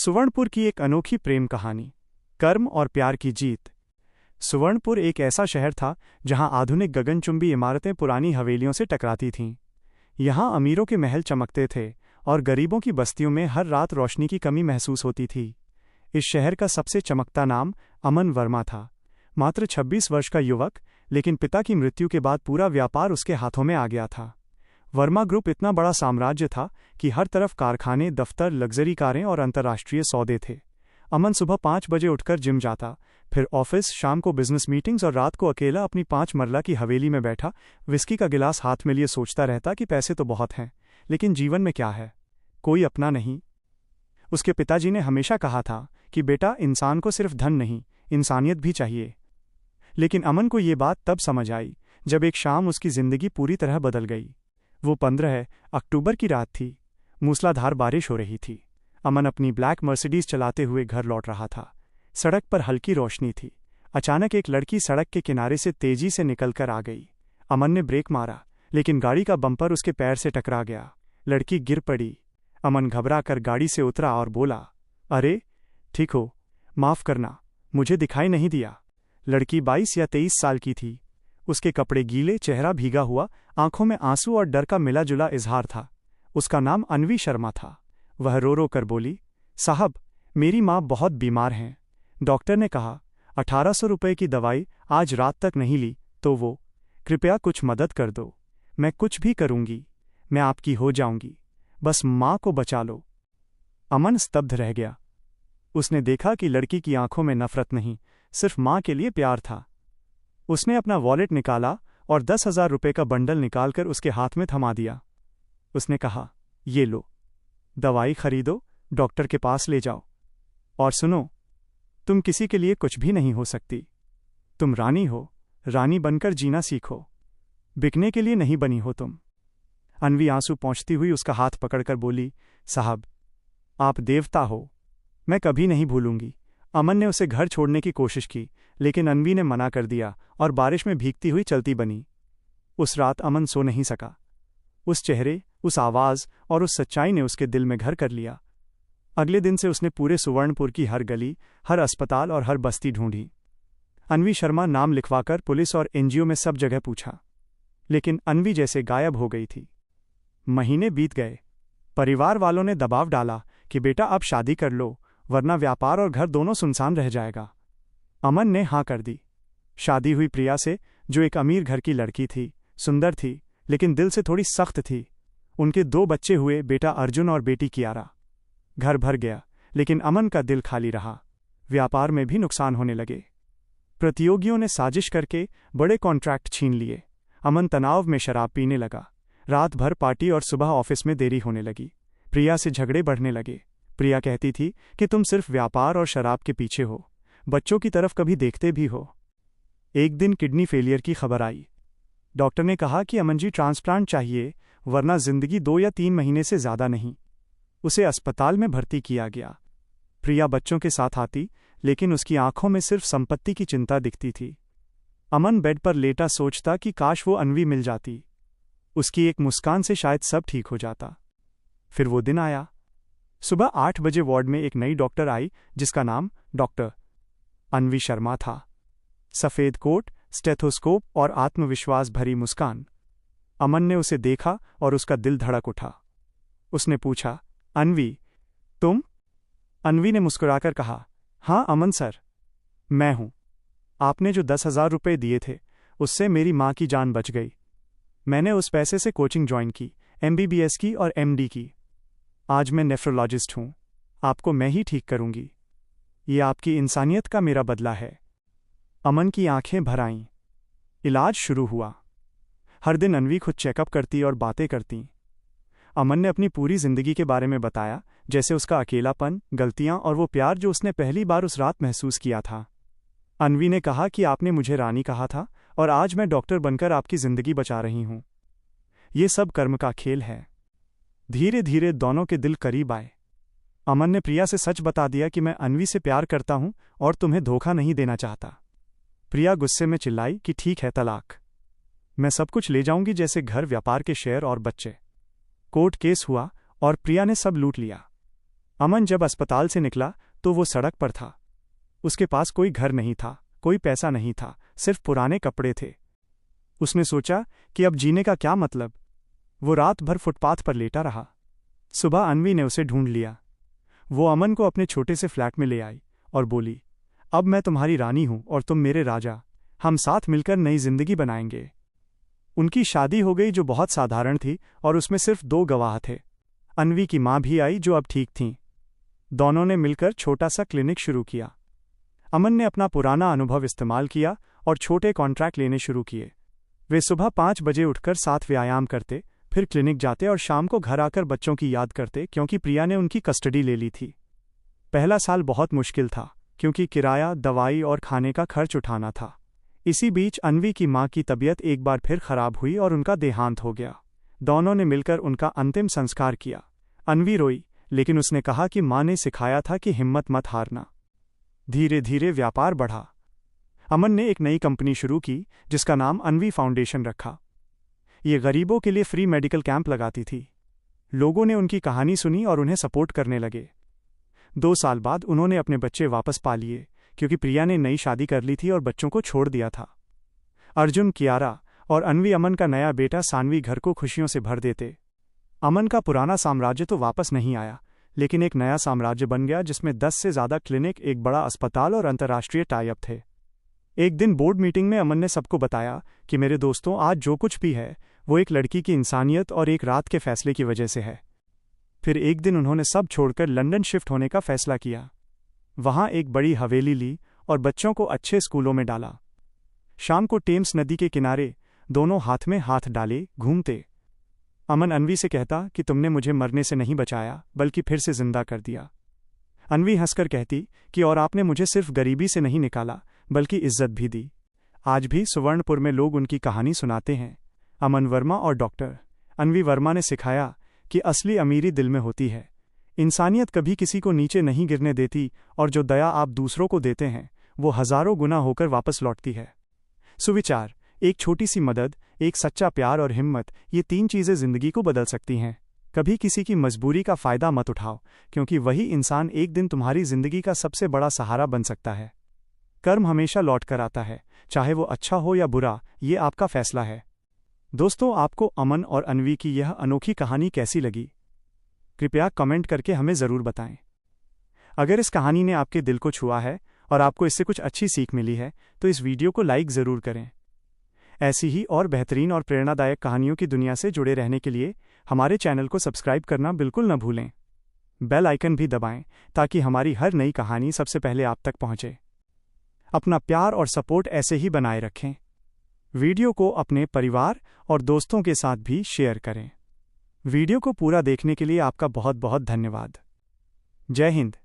सुवर्णपुर की एक अनोखी प्रेम कहानी, कर्म और प्यार की जीत। सुवर्णपुर एक ऐसा शहर था जहां आधुनिक गगनचुंबी इमारतें पुरानी हवेलियों से टकराती थीं। यहां अमीरों के महल चमकते थे और गरीबों की बस्तियों में हर रात रोशनी की कमी महसूस होती थी। इस शहर का सबसे चमकता नाम अमन वर्मा था। मात्र 26 वर्ष का युवक, लेकिन पिता की मृत्यु के बाद पूरा व्यापार उसके हाथों में आ गया था। वर्मा ग्रुप इतना बड़ा साम्राज्य था कि हर तरफ कारखाने, दफ्तर, लग्जरी कारें और अंतर्राष्ट्रीय सौदे थे। अमन सुबह 5 बजे उठकर जिम जाता, फिर ऑफिस, शाम को बिजनेस मीटिंग्स और रात को अकेला अपनी 5 मरला की हवेली में बैठा विस्की का गिलास हाथ में लिए सोचता रहता कि पैसे तो बहुत हैं, लेकिन जीवन में क्या है? कोई अपना नहीं। उसके पिताजी ने हमेशा कहा था कि बेटा, इंसान को सिर्फ धन नहीं, इंसानियत भी चाहिए। लेकिन अमन को ये बात तब समझ आई जब एक शाम उसकी जिंदगी पूरी तरह बदल गई। वो 15 अक्टूबर की रात थी। मूसलाधार बारिश हो रही थी। अमन अपनी ब्लैक मर्सिडीज चलाते हुए घर लौट रहा था। सड़क पर हल्की रोशनी थी। अचानक एक लड़की सड़क के किनारे से तेजी से निकलकर आ गई। अमन ने ब्रेक मारा, लेकिन गाड़ी का बम्पर उसके पैर से टकरा गया। लड़की गिर पड़ी। अमन घबरा कर गाड़ी से उतरा और बोला, अरे ठीक हो, माफ करना, मुझे दिखाई नहीं दिया। लड़की 22 या 23 साल की थी। उसके कपड़े गीले, चेहरा भीगा हुआ, आंखों में आंसू और डर का मिला जुला इजहार था। उसका नाम अन्वी शर्मा था। वह रो रो कर बोली, साहब, मेरी माँ बहुत बीमार हैं। डॉक्टर ने कहा 1800 रुपये की दवाई आज रात तक नहीं ली तो वो, कृपया कुछ मदद कर दो। मैं कुछ भी करूंगी, मैं आपकी हो जाऊंगी, बस माँ को बचा लो। अमन स्तब्ध रह गया। उसने देखा कि लड़की की आंखों में नफरत नहीं, सिर्फ माँ के लिए प्यार था। उसने अपना वॉलेट निकाला और 10,000 रुपये का बंडल निकालकर उसके हाथ में थमा दिया। उसने कहा, ये लो, दवाई खरीदो, डॉक्टर के पास ले जाओ। और सुनो, तुम किसी के लिए कुछ भी नहीं हो सकती। तुम रानी हो, रानी बनकर जीना सीखो। बिकने के लिए नहीं बनी हो तुम। अन्वी आंसू पोंछती हुई उसका हाथ पकड़कर बोली, साहब, आप देवता हो, मैं कभी नहीं भूलूंगी। अमन ने उसे घर छोड़ने की कोशिश की, लेकिन अन्वी ने मना कर दिया और बारिश में भीगती हुई चलती बनी। उस रात अमन सो नहीं सका। उस चेहरे, उस आवाज़ और उस सच्चाई ने उसके दिल में घर कर लिया। अगले दिन से उसने पूरे सुवर्णपुर की हर गली, हर अस्पताल और हर बस्ती ढूंढी। अन्वी शर्मा नाम लिखवाकर पुलिस और एनजीओ में सब जगह पूछा, लेकिन अन्वी जैसे गायब हो गई थी। महीने बीत गए। परिवार वालों ने दबाव डाला कि बेटा अब शादी कर लो, वरना व्यापार और घर दोनों सुनसान रह जाएगा। अमन ने हाँ कर दी। शादी हुई प्रिया से, जो एक अमीर घर की लड़की थी, सुंदर थी, लेकिन दिल से थोड़ी सख्त थी। उनके 2 बच्चे हुए, बेटा अर्जुन और बेटी कियारा। घर भर गया, लेकिन अमन का दिल खाली रहा। व्यापार में भी नुकसान होने लगे। प्रतियोगियों ने साजिश करके बड़े कॉन्ट्रैक्ट छीन लिए। अमन तनाव में शराब पीने लगा। रात भर पार्टी और सुबह ऑफिस में देरी होने लगी। प्रिया से झगड़े बढ़ने लगे। प्रिया कहती थी कि तुम सिर्फ व्यापार और शराब के पीछे हो, बच्चों की तरफ कभी देखते भी हो। एक दिन किडनी फेलियर की खबर आई। डॉक्टर ने कहा कि अमन जी, ट्रांसप्लांट चाहिए, वरना जिंदगी 2 या 3 महीने से ज्यादा नहीं। उसे अस्पताल में भर्ती किया गया। प्रिया बच्चों के साथ आती, लेकिन उसकी आंखों में सिर्फ संपत्ति की चिंता दिखती थी। अमन बेड पर लेटा सोचता कि काश वो अन्वी मिल जाती। उसकी एक मुस्कान से शायद सब ठीक हो जाता। फिर वो दिन आया। सुबह 8 बजे वार्ड में एक नई डॉक्टर आई, जिसका नाम डॉक्टर अन्वी शर्मा था। सफेद कोट, स्टेथोस्कोप और आत्मविश्वास भरी मुस्कान। अमन ने उसे देखा और उसका दिल धड़क उठा। उसने पूछा, अन्वी, तुम? अन्वी ने मुस्कुराकर कहा, हाँ अमन सर, मैं हूं। आपने जो 10,000 रुपये दिए थे, उससे मेरी माँ की जान बच गई। मैंने उस पैसे से कोचिंग ज्वाइन की, MBBS की और MD की। आज मैं नेफ्रोलॉजिस्ट हूं। आपको मैं ही ठीक करूंगी। ये आपकी इंसानियत का मेरा बदला है। अमन की आंखें भर आईं। इलाज शुरू हुआ। हर दिन अन्वी खुद चेकअप करती और बातें करती। अमन ने अपनी पूरी जिंदगी के बारे में बताया, जैसे उसका अकेलापन, गलतियां और वो प्यार जो उसने पहली बार उस रात महसूस किया था। अन्वी ने कहा कि आपने मुझे रानी कहा था और आज मैं डॉक्टर बनकर आपकी जिंदगी बचा रही हूं। ये सब कर्म का खेल है। धीरे धीरे दोनों के दिल करीब आए। अमन ने प्रिया से सच बता दिया कि मैं अन्वी से प्यार करता हूं और तुम्हें धोखा नहीं देना चाहता। प्रिया गुस्से में चिल्लाई कि ठीक है, तलाक। मैं सब कुछ ले जाऊंगी, जैसे घर, व्यापार के शेयर और बच्चे। कोर्ट केस हुआ और प्रिया ने सब लूट लिया। अमन जब अस्पताल से निकला तो वो सड़क पर था। उसके पास कोई घर नहीं था, कोई पैसा नहीं था, सिर्फ पुराने कपड़े थे। उसने सोचा कि अब जीने का क्या मतलब। वो रात भर फुटपाथ पर लेटा रहा। सुबह अनवी ने उसे ढूंढ लिया। वो अमन को अपने छोटे से फ्लैट में ले आई और बोली, अब मैं तुम्हारी रानी हूं और तुम मेरे राजा। हम साथ मिलकर नई जिंदगी बनाएंगे। उनकी शादी हो गई, जो बहुत साधारण थी, और उसमें सिर्फ 2 गवाह थे। अनवी की मां भी आई, जो अब ठीक थीं। दोनों ने मिलकर छोटा सा क्लिनिक शुरू किया। अमन ने अपना पुराना अनुभव इस्तेमाल किया और छोटे कॉन्ट्रैक्ट लेने शुरू किए। वे सुबह 5 बजे उठकर साथ व्यायाम करते, फिर क्लिनिक जाते और शाम को घर आकर बच्चों की याद करते, क्योंकि प्रिया ने उनकी कस्टडी ले ली थी। पहला साल बहुत मुश्किल था, क्योंकि किराया, दवाई और खाने का खर्च उठाना था। इसी बीच अनवी की मां की तबीयत एक बार फिर खराब हुई और उनका देहांत हो गया। दोनों ने मिलकर उनका अंतिम संस्कार किया। अनवी रोई, लेकिन उसने कहा कि मां ने सिखाया था कि हिम्मत मत हारना। धीरे धीरे व्यापार बढ़ा। अमन ने एक नई कंपनी शुरू की, जिसका नाम अनवी फाउंडेशन रखा। ये गरीबों के लिए फ्री मेडिकल कैंप लगाती थी। लोगों ने उनकी कहानी सुनी और उन्हें सपोर्ट करने लगे। 2 साल बाद उन्होंने अपने बच्चे वापस पा लिए, क्योंकि प्रिया ने नई शादी कर ली थी और बच्चों को छोड़ दिया था। अर्जुन, कियारा और अनवी अमन का नया बेटा सानवी घर को खुशियों से भर देते। अमन का पुराना साम्राज्य तो वापस नहीं आया, लेकिन एक नया साम्राज्य बन गया, जिसमें 10 से ज़्यादा क्लिनिक, एक बड़ा अस्पताल और अंतर्राष्ट्रीय टाई अप थे। एक दिन बोर्ड मीटिंग में अमन ने सबको बताया कि मेरे दोस्तों, आज जो कुछ भी है वो एक लड़की की इंसानियत और एक रात के फैसले की वजह से है। फिर एक दिन उन्होंने सब छोड़कर लंदन शिफ्ट होने का फैसला किया। वहां एक बड़ी हवेली ली और बच्चों को अच्छे स्कूलों में डाला। शाम को टेम्स नदी के किनारे दोनों हाथ में हाथ डाले घूमते। अमन अनवी से कहता कि तुमने मुझे मरने से नहीं बचाया, बल्कि फिर से जिंदा कर दिया। अनवी हंसकर कहती कि और आपने मुझे सिर्फ गरीबी से नहीं निकाला, बल्कि इज्जत भी दी। आज भी सुवर्णपुर में लोग उनकी कहानी सुनाते हैं। अमन वर्मा और डॉक्टर अनवी वर्मा ने सिखाया कि असली अमीरी दिल में होती है। इंसानियत कभी किसी को नीचे नहीं गिरने देती, और जो दया आप दूसरों को देते हैं वो हजारों गुना होकर वापस लौटती है। सुविचार: एक छोटी सी मदद, एक सच्चा प्यार और हिम्मत, ये 3 चीजें जिंदगी को बदल सकती हैं। कभी किसी की मजबूरी का फायदा मत उठाओ, क्योंकि वही इंसान एक दिन तुम्हारी जिंदगी का सबसे बड़ा सहारा बन सकता है। कर्म हमेशा लौट कर आता है, चाहे वो अच्छा हो या बुरा, ये आपका फैसला है। दोस्तों, आपको अमन और अनवी की यह अनोखी कहानी कैसी लगी? कृपया कमेंट करके हमें ज़रूर बताएं। अगर इस कहानी ने आपके दिल को छुआ है और आपको इससे कुछ अच्छी सीख मिली है, तो इस वीडियो को लाइक ज़रूर करें। ऐसी ही और बेहतरीन और प्रेरणादायक कहानियों की दुनिया से जुड़े रहने के लिए हमारे चैनल को सब्सक्राइब करना बिल्कुल न भूलें। बेल आइकन भी दबाएं, ताकि हमारी हर नई कहानी सबसे पहले आप तक पहुंचे। अपना प्यार और सपोर्ट ऐसे ही बनाए रखें। वीडियो को अपने परिवार और दोस्तों के साथ भी शेयर करें। वीडियो को पूरा देखने के लिए आपका बहुत बहुत धन्यवाद। जय हिंद।